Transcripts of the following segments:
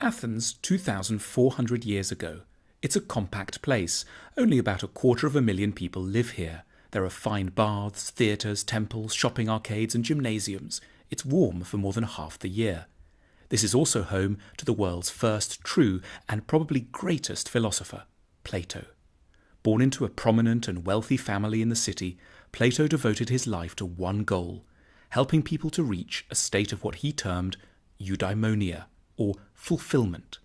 Athens 2,400 years ago. It's a compact place. Only about 250,000 people live here. There are fine baths, theatres, temples, shopping arcades and gymnasiums. It's warm for more than half the year. This is also home to the world's first true and probably greatest philosopher, Plato. Born into a prominent and wealthy family in the city, Plato devoted his life to one goal, helping people to reach a state of what he termed eudaimonia, or fulfillment.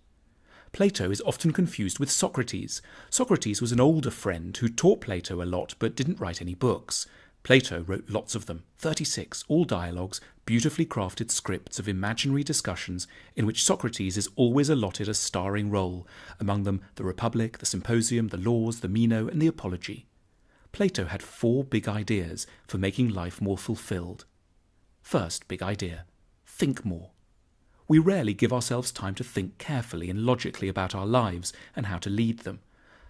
Plato is often confused with Socrates. Socrates was an older friend who taught Plato a lot but didn't write any books. Plato wrote lots of them, 36, all dialogues, beautifully crafted scripts of imaginary discussions in which Socrates is always allotted a starring role, among them the Republic, the Symposium, the Laws, the Meno, and the Apology. Plato had 4 big ideas for making life more fulfilled. First big idea: think more. We rarely give ourselves time to think carefully and logically about our lives and how to lead them.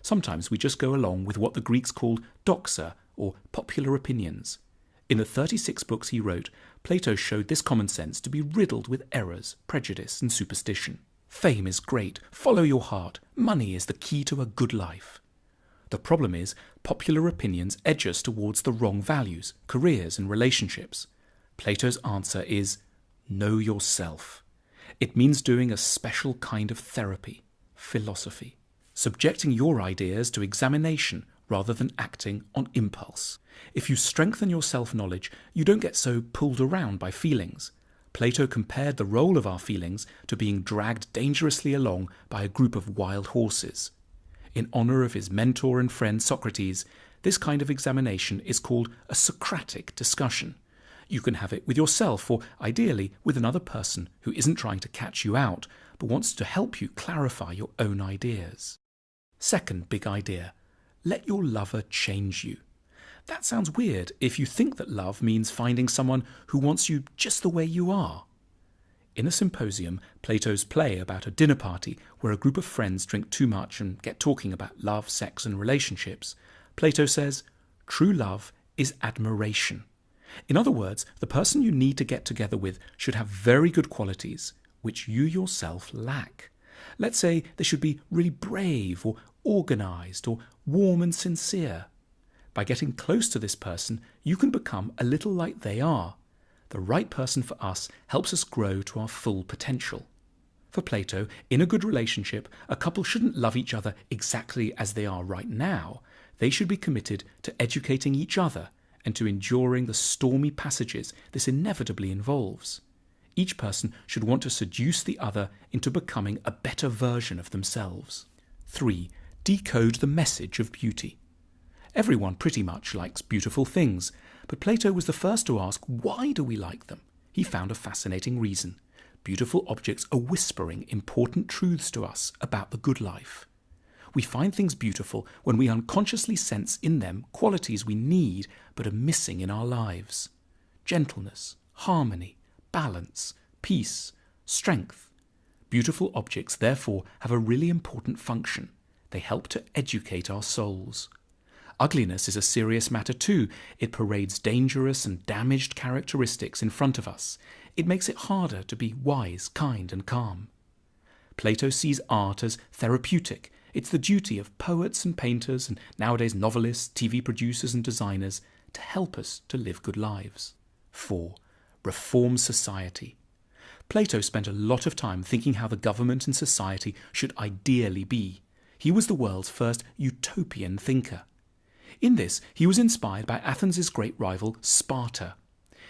Sometimes we just go along with what the Greeks called doxa, or popular opinions. In the 36 books he wrote, Plato showed this common sense to be riddled with errors, prejudice, and superstition. Fame is great, follow your heart, money is the key to a good life. The problem is, popular opinions edge us towards the wrong values, careers, and relationships. Plato's answer is, know yourself. It means doing a special kind of therapy, philosophy, subjecting your ideas to examination rather than acting on impulse. If you strengthen your self-knowledge, you don't get so pulled around by feelings. Plato compared the role of our feelings to being dragged dangerously along by a group of wild horses. In honour of his mentor and friend Socrates, this kind of examination is called a Socratic discussion. You can have it with yourself or, ideally, with another person who isn't trying to catch you out, but wants to help you clarify your own ideas. Second big idea: let your lover change you. That sounds weird if you think that love means finding someone who wants you just the way you are. In a Symposium, Plato's play about a dinner party where a group of friends drink too much and get talking about love, sex and relationships, Plato says, true love is admiration. In other words, the person you need to get together with should have very good qualities, which you yourself lack. Let's say they should be really brave or organised or warm and sincere. By getting close to this person, you can become a little like they are. The right person for us helps us grow to our full potential. For Plato, in a good relationship, a couple shouldn't love each other exactly as they are right now. They should be committed to educating each other and to enduring the stormy passages this inevitably involves. Each person should want to seduce the other into becoming a better version of themselves. 3. Decode the message of beauty. Everyone pretty much likes beautiful things, but Plato was the first to ask, why do we like them? He found a fascinating reason. Beautiful objects are whispering important truths to us about the good life. We find things beautiful when we unconsciously sense in them qualities we need but are missing in our lives. Gentleness, harmony, balance, peace, strength. Beautiful objects therefore have a really important function. They help to educate our souls. Ugliness is a serious matter too. It parades dangerous and damaged characteristics in front of us. It makes it harder to be wise, kind and calm. Plato sees art as therapeutic. It's the duty of poets and painters and nowadays novelists, TV producers and designers to help us to live good lives. 4. Reform society. Plato spent a lot of time thinking how the government and society should ideally be. He was the world's first utopian thinker. In this, he was inspired by Athens' great rival, Sparta.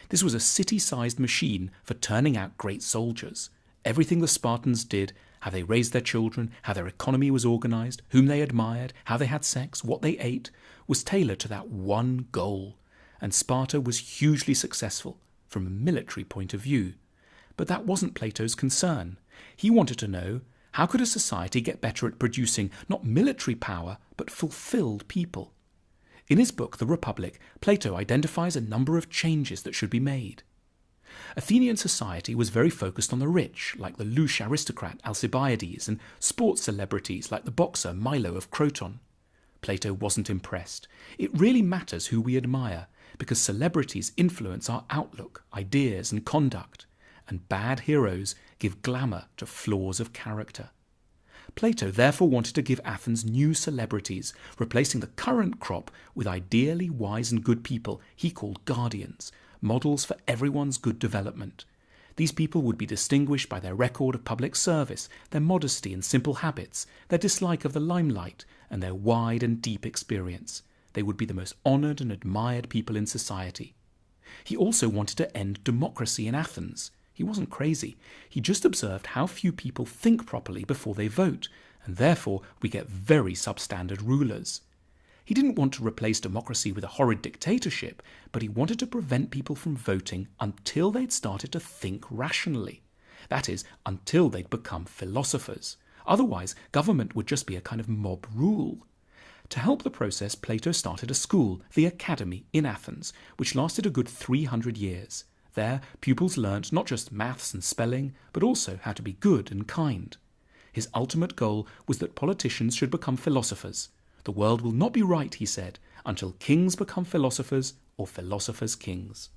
This was a city-sized machine for turning out great soldiers. Everything the Spartans did, how they raised their children, how their economy was organised, whom they admired, how they had sex, what they ate, was tailored to that one goal. And Sparta was hugely successful from a military point of view. But that wasn't Plato's concern. He wanted to know, how could a society get better at producing not military power, but fulfilled people? In his book, The Republic, Plato identifies a number of changes that should be made. Athenian society was very focused on the rich, like the louche aristocrat Alcibiades, and sports celebrities like the boxer Milo of Croton. Plato wasn't impressed. It really matters who we admire, because celebrities influence our outlook, ideas and conduct, and bad heroes give glamour to flaws of character. Plato therefore wanted to give Athens new celebrities, replacing the current crop with ideally wise and good people he called guardians, models for everyone's good development. These people would be distinguished by their record of public service, their modesty and simple habits, their dislike of the limelight, and their wide and deep experience. They would be the most honoured and admired people in society. He also wanted to end democracy in Athens. He wasn't crazy. He just observed how few people think properly before they vote, and therefore we get very substandard rulers. He didn't want to replace democracy with a horrid dictatorship, but he wanted to prevent people from voting until they'd started to think rationally. That is, until they'd become philosophers. Otherwise, government would just be a kind of mob rule. To help the process, Plato started a school, the Academy, in Athens, which lasted a good 300 years. There, pupils learnt not just maths and spelling, but also how to be good and kind. His ultimate goal was that politicians should become philosophers. The world will not be right, he said, until kings become philosophers or philosophers kings.